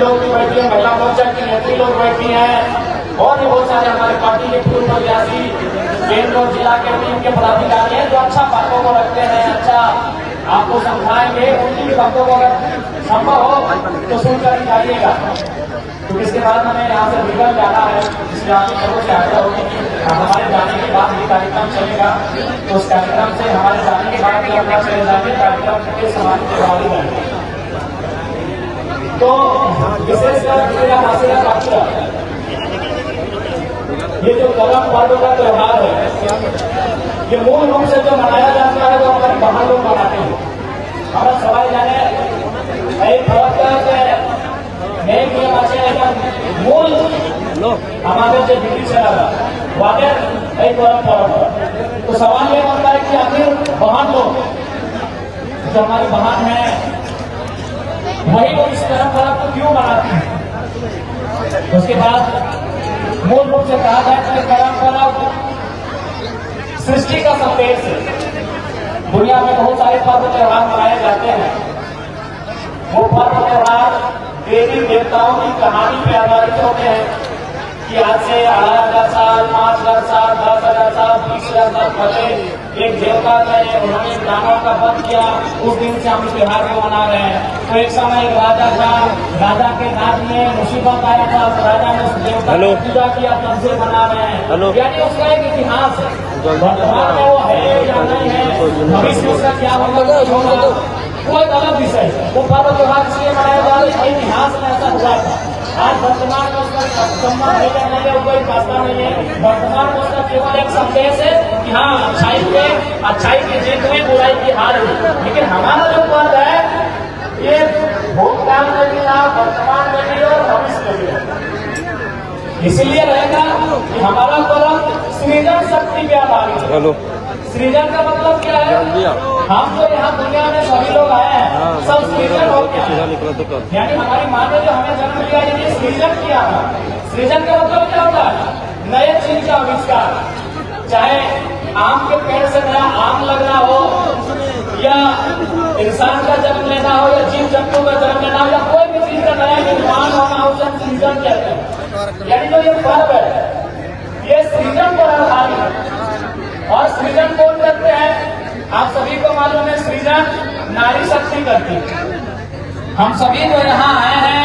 लोग भी बैठी है, महिला मोर्चा की नेत्री लोग बैठी हैं और भी बहुत सारे हमारे पार्टी के पूर्व प्रत्याशी बेंगलोर जिला के टीम के पदाधिकारी हैं जो अच्छा बातों को रखते हैं, अच्छा आपको समझाएंगे। उनकी भी बातों को अगर संभव हो तो सुनकर ही जाइएगा, तो इसके बाद हमें यहाँ से निकल जाना है। इसलिए आपके सबों से आग्रह होगी कि हमारे जाने के बाद ये कार्यक्रम चलेगा, तो उस कार्यक्रम से हमारे जाने के बाद अपना चले जाएंगे, कार्यक्रम के समाज के बाहर रहेंगे। तो विशेषकर ये जो करम पर्व का त्योहार है, ये मूल रूप से जो मनाया जाता है वो हमारे बाहर लोग मनाते हैं। हमारा सवाल जाने मूल हमारे जो ब्रिटिश वाले करम पर्व, तो सवाल ये बनता है कि आखिर बहन लोग जो हमारी बहन है वही लोग इस परंपरा को क्यों मनाते हैं। उसके बाद मूल रूप से कहा जाए कि परंपरा सृष्टि का संदेश है। दुनिया में बहुत सारे पर्व त्योहार मनाए जाते हैं। वो पर्व त्योहार देवी देवताओं की कहानी पे आधारित होते हैं कि आज से 18,000 साल, 5,000 साल, 10,000 साल, 20,000 साल पहले एक देवता थे, उन्होंने दानव का वध किया। उस दिन से हम त्योहार को मना रहे हैं। तो एक समय एक राजा था, राजा के नाम में मुसीबत आया था, तो राजा ने उस देवता की पूजा किया, तब से मना रहे हैं। यानी उसका एक इतिहास है, वर्तमान में वो है या नहीं है, भविष्य में उसका क्या होगा वो एक अलग विषय है। वो पर्व त्योहार इसलिए मनाया जा रहा है, इतिहास में ऐसा हुआ था। आज वर्तमान में उसका सम्मान है या नहीं है, कोई वास्ता नहीं है। वर्तमान में उसका केवल एक संदेश है कि हाँ, अच्छाई की जीत हुई, बुराई की हार हुई। लेकिन हमारा जो पर्व है ये भूतकाल में भी था, वर्तमान में भी और भविष्य में भी है। इसलिए रहेगा कि हमारा पर्व सृजन शक्ति पे आधारित है। सृजन का मतलब क्या है? हम तो यहाँ दुनिया में सभी लोग आए हैं, सब सृजन हो गया। यानी हमारी माँ ने जो हमें जन्म दिया, ये सृजन किया था। सृजन का मतलब क्या होता है? नए चीज का आविष्कार। चाहे आम के पेड़ से नया आम लगना हो, या इंसान का जन्म लेना हो, या जीव जंतु का जन्म लेना हो, या कोई भी चीज का नया निर्माण होना हो, उसे सृजन कहते हैं। यानी जो ये पर्व है ये सृजन पर आधारित है। और सृजन कौन करते हैं? आप सभी को मालूम है, सृजन नारी शक्ति करती है। हम सभी जो यहाँ आए हैं,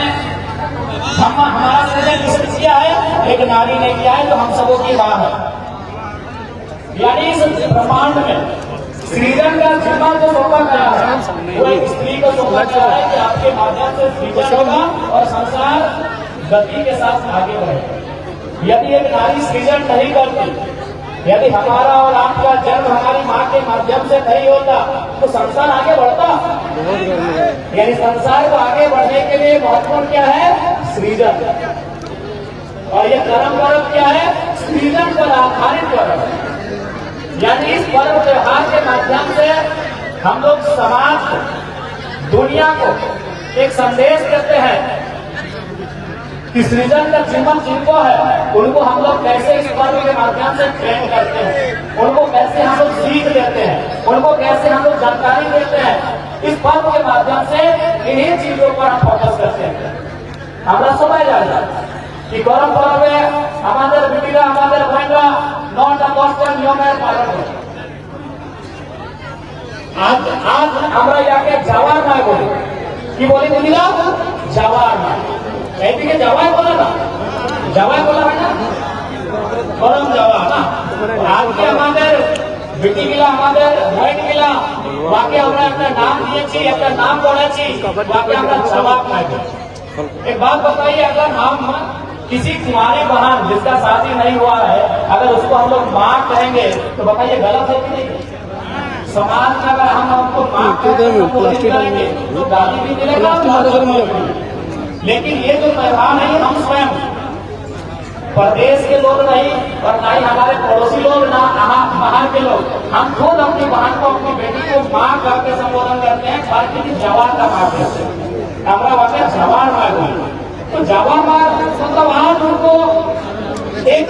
हमारा सृजन किसने किया है? एक नारी ने किया है, तो हम सबों की मां है। यानी इस ब्रह्मांड में सृजन का जिम्मा जो सौंपा गया है वो एक स्त्री को सौंपा गया है कि आपके माध्यम से सृजन होगा और संसार गति के साथ आगे बढ़ेगा। यदि एक नारी सृजन नहीं करती, यदि हमारा और आपका जन्म हमारी माँ के माध्यम से नहीं होता, तो संसार आगे बढ़ता। यानी संसार को आगे बढ़ने के लिए महत्वपूर्ण क्या है? सृजन। और ये कर्म पर्व क्या है? सृजन पर आधारित पर्व है। यानी इस पर्व त्योहार के माध्यम से हम लोग समाज को, दुनिया को एक संदेश देते हैं कि सृजन का जीवन जिनको है उनको हम लोग कैसे इस पर्व के माध्यम से ट्रेन करते हैं, उनको कैसे हम लोग सीख देते हैं, उनको कैसे हम लोग जानकारी देते हैं। इस पर्व के माध्यम से इन्हीं चीजों पर हम फोकस करते हैं। हमारा समझ आएगा कि गौरव पर्व में हमारे बिटिया हमारे बहनरा 9টা 10টা নিয়মের পালন করে। आज আমরা ইয়াকে যাওয়ার নয় বলি, কি বলি দিদিরা? যাওয়ার নয়। এইদিকে যাওয়াই বলে না, যাওয়াই বলা হয় না, গরম যাওয়া না। আজকে আমাদের বেটিগুলা, আমাদের ভাইগুলা, বাকি আমরা একটা নাম দিয়েছি, একটা নাম বলেছি, বাকি আমরা জবাব নাই। एक बात बताइए, अगर हम किसी कुंवारी बहन जिसका शादी नहीं हुआ है, अगर उसको हम लोग माँ कहेंगे तो बताइए गलत है कि नहीं? समाज में अगर हम हमको माँ कहेंगे तो गाली भी मिलेगा। लेकिन ये जो त्योहार है हम स्वयं प्रदेश के लोग नहीं, और ना ही हमारे पड़ोसी लोग, ना बाहर के लोग, हम खुद अपनी बहन को, अपनी बेटी को माँ करके संबोधन करते हैं, बाकी जवान का माँ कहते हैं। हमारा वाक्य जवान माँ है। तो जवान माँ मतलब आज उनको एक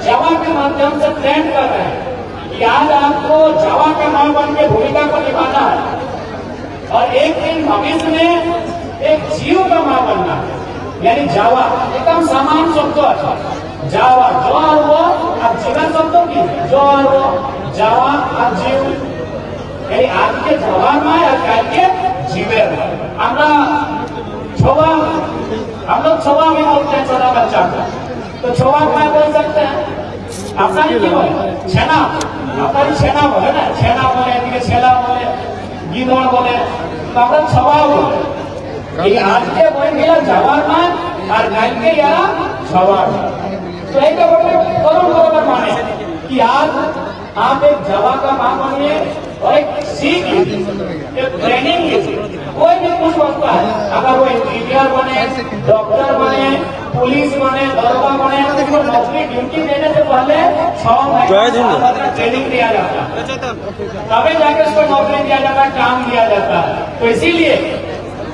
जवान के माध्यम से ट्रेंड कर रहे हैं कि आज आपको जवान के माँ बन के भूमिका को निभाना है, और एक दिन भविष्य में एक जीव का माँ बनना है। यानी जावा एकदम सामान्य शब्द जावा जो और वो अब जीवन शब्दों की जो और वो जावा और जीव यानी आज के जवान में और कल के जीवे আমরা छोवा हम लोग छोवा में बोलते हैं छोटा बच्चा को तो छोवा में बोल सकते हैं अपना ही क्यों छेना अपना ही छेना बोले ना छेना बोले छेला बोले गीदड़ बोले तो আমরা छोवा बोले ये आज के बोल जवान में और कल के यारा छोवा तो एक बरोबर माने कि आज आप एक जवा का मां बनिए और एक सीख लीजिए एक ट्रेनिंग लीजिए कोई भी कुछ होता है अगर वो इंजीनियर बने डॉक्टर बने पुलिस बने दरोगा बने तो नौकरी ड्यूटी देने से पहले 6 महीने का ट्रेनिंग दिया जाता है तभी जाकर उसको नौकरी दिया जाता है काम दिया जाता है तो इसीलिए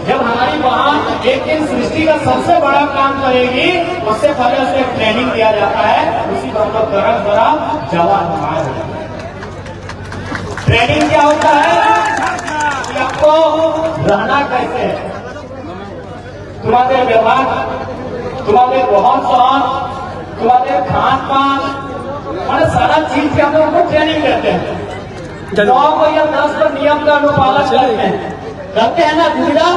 जब हमारी वहां एक दिन सृष्टि का सबसे बड़ा काम करेगी उससे पहले उसे ट्रेनिंग दिया जाता है उसी को हम लोग गरम गरम जवान बनाए ट्रेनिंग क्या होता है कि आपको रहना कैसे है तुम्हारे व्यवहार तुम्हारे रहन सहन तुम्हारे खान पान मैंने सारा चीज के हम लोग को ट्रेनिंग देते हैं 9 या 10 पर नियम का अनुपालन करते हैं ना दीदा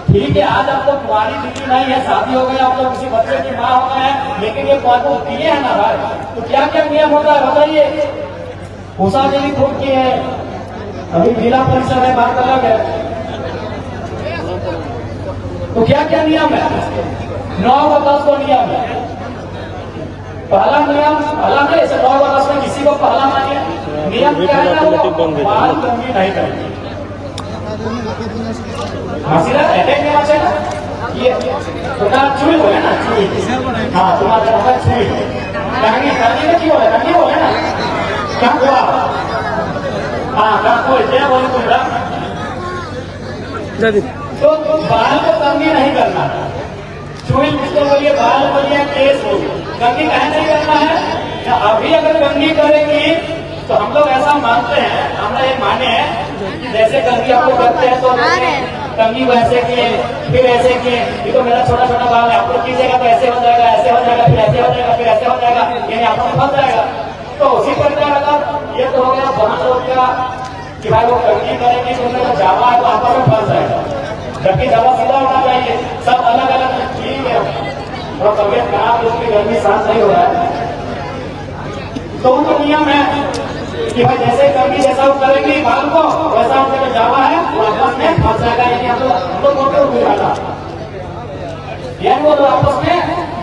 ठीक है आज आप लोग तुम्हारी ड्यूटी नहीं है शादी हो गई आप लोग किसी बच्चे की माँ हो गए हैं लेकिन ये बातों किए हैं ना भाई तो क्या क्या नियम होता है बताइए उषा देवी खूब की है अभी जिला परिषद है बात अलग है तो क्या क्या नियम है 9 व 10 को नियम है पहला नियम अलग है इसे 9 व 10 में किसी को पहला मानिए नियम क्या है ना वो बाल कंघी नहीं करेंगे हसीना अटैक नहीं आना ये तुम्हारा चुई बोले ना चुई हाँ तुम्हारा नंबर चुई कहानी कहानी में क्यों बोले कहानी बोले ना क्या हुआ हाँ क्या कोई क्या बोले तुम्हारा तो बाल को कंघी नहीं करना चुई जिसको बोलिए बाल बोलिए केस बोलिए कंघी कहीं नहीं करना है अभी अगर कंघी करेंगी तो हम लोग ऐसा मानते हैं हमरा ये माने हैं जैसे कंघी आपको करते हैं तो कंघी को ऐसे किए फिर ऐसे किए ये तो मेरा छोटा छोटा बाल है आप लोग कीजिएगा तो ऐसे हो जाएगा ऐसे हो जाएगा फिर ऐसे हो जाएगा फिर ऐसे हो जाएगा यानी आप लोग फंस जाएगा तो उसी प्रकार अगर ये तो हो गया बहन लोग का कि भाई वो कंघी करेंगे तो उनका जावा है तो आपस में फंस जाएगा जबकि जावा सीधा होना चाहिए सब अलग अलग ठीक है और तबियत खराब उसकी गर्मी सांस नहीं हो रहा है तो उनका नियम है कि भाई जैसे कंघी जैसा वो करेंगे बाल को वैसा उनका जो जावा है वो आपस में फंस जाएगा यानी हम लोग बोलते हुए डाला यानी वो आपस में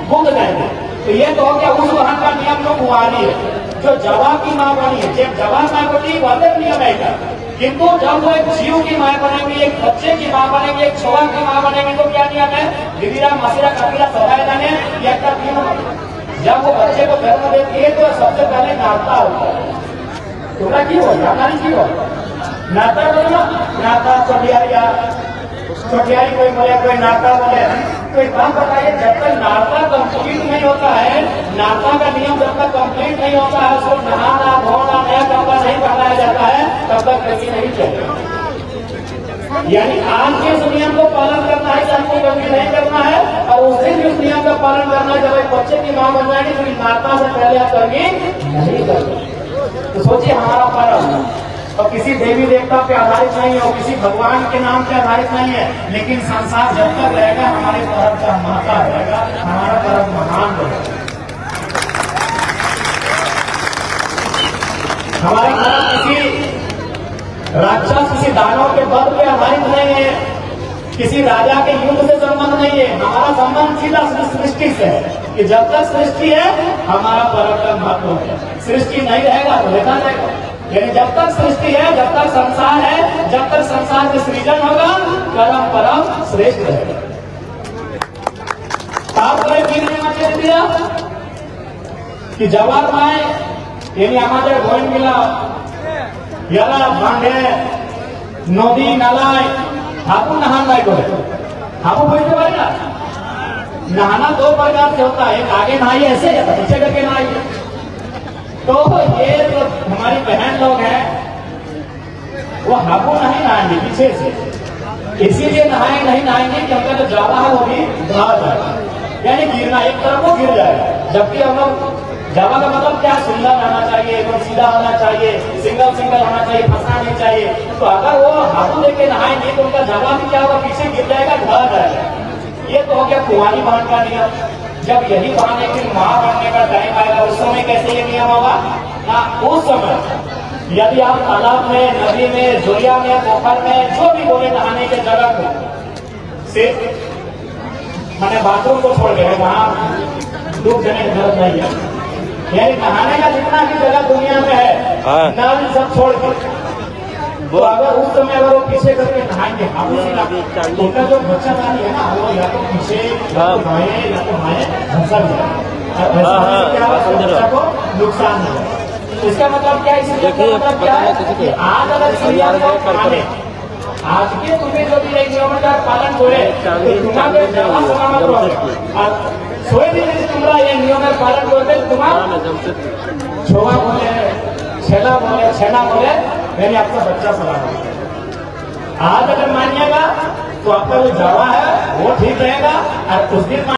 घूम जाएंगे तो ये तो हो गया उस वहां का नियम जो कुंवारी है जो जवा की माँ बनी है जब जवा माँ बनी वो अलग नियम है किंतु जब वो एक जीव की माँ बनेगी एक बच्चे की माँ बनेगी एक छोरा की माँ बनेगी तो क्या नियम है गिरिरा मसीरा कपिला सदाए जाने या जब वो बच्चे को जन्म देती है तो सबसे पहले नाता होता है तुम्हारा की हो नाता नहीं की हो नाता बोलो नाता छोटियारी कोई बोले कोई नाता बोले तो एक बात बताइए जब तक नाता कंप्लीट नहीं होता है नाता का नियम जब तक कंप्लीट नहीं होता है उसको नहाना धोना नया कपड़ा नहीं पहनाया जाता है तब तक कभी नहीं चलेगा यानी आज के इस नियम को पालन करना है सबको कभी नहीं करना है और उस दिन उस नियम का पालन करना है जब एक बच्चे की मां बन जाएगी तो नाता से पहले आप कभी नहीं करते तो सोचिए हमारा पर्व और किसी देवी देवता पे आधारित नहीं है किसी भगवान के नाम पे आधारित नहीं है लेकिन संसार जब तक रहेगा हमारे पर्व का महत्व रहेगा हमारा पर्व महान रहेगा हमारा पर्व किसी राक्षस किसी दानव के बल पे आधारित नहीं है किसी राजा के युद्ध से संबंध नहीं है हमारा संबंध सीधा सृष्टि से है कि जब तक सृष्टि है हमारा पर्व का महत्व है सृष्टि नहीं रहेगा तो देखा जाएगा यानी जब तक सृष्टि है जब तक संसार है जब तक संसार में सृजन होगा कर्म परम श्रेष्ठ रहेगा दिया कि जवाहर माए यानी हमारे गोविंद मिला याला बांधे नदी नालाय हापू नहान नहीं बोले हापू बोलते पारे ना नहाना 2 प्रकार से होता है एक आगे नहाइए ऐसे पीछे करके नहाइए तो ये जो हमारी बहन लोग हैं वो हापू नहीं नहाएंगे पीछे से इसीलिए नहाए नहीं नहाएंगे कि हमका जो जावा है वो भी ढह जाए, यानी गिरना, एक तरफ वो गिर जाए। जबकि हम लोग जावा का मतलब क्या, सुंदर रहना चाहिए, एकदम सीधा होना चाहिए, सिंगल सिंगल होना चाहिए, फंसना नहीं चाहिए। तो अगर वो हाथों लेके नहाएंगे तो उनका जावा भी क्या होगा, पीछे गिर जाएगा, ढह जाएगा। ये तो हो गया कुंवारी बांध का नियम। जब यही बांध एक दिन मां बनने का टाइम आएगा, उस समय कैसे ये नियम होगा ना, उस समय यदि आप तालाब में, नदी में, जोरिया में, पोखर में, जो भी बोले नहाने के जगह को सिर्फ मैंने बाथरूम को छोड़ गए, वहां डूब जाने की जरूरत नहीं है। यानी नहाने का जितना भी जगह दुनिया में है, नल सब छोड़ के, तो अगर उस समय अगर वो पीछे करके नहाएंगे, तो उनका जो बच्चा दानी है ना, वो या तो पीछे नहाए या तो नहाए, धंसा भी है, बच्चा को नुकसान नहीं है। इसका मतलब क्या है, इसका मतलब क्या है कि आज अगर आज के तुम्हें जो भी नियमों का पालन करे तो तुम्हारे जमा सलामत रहो। सोए दिन तुम्हारा ये नियम का पालन करते तुम्हारा छोवा बोले, छेला बोले, छेना बोले, मैंने आपका बच्चा सलामत। आज अगर मानिएगा तो आपका जो जावा है वो ठीक रहेगा, और उस दिन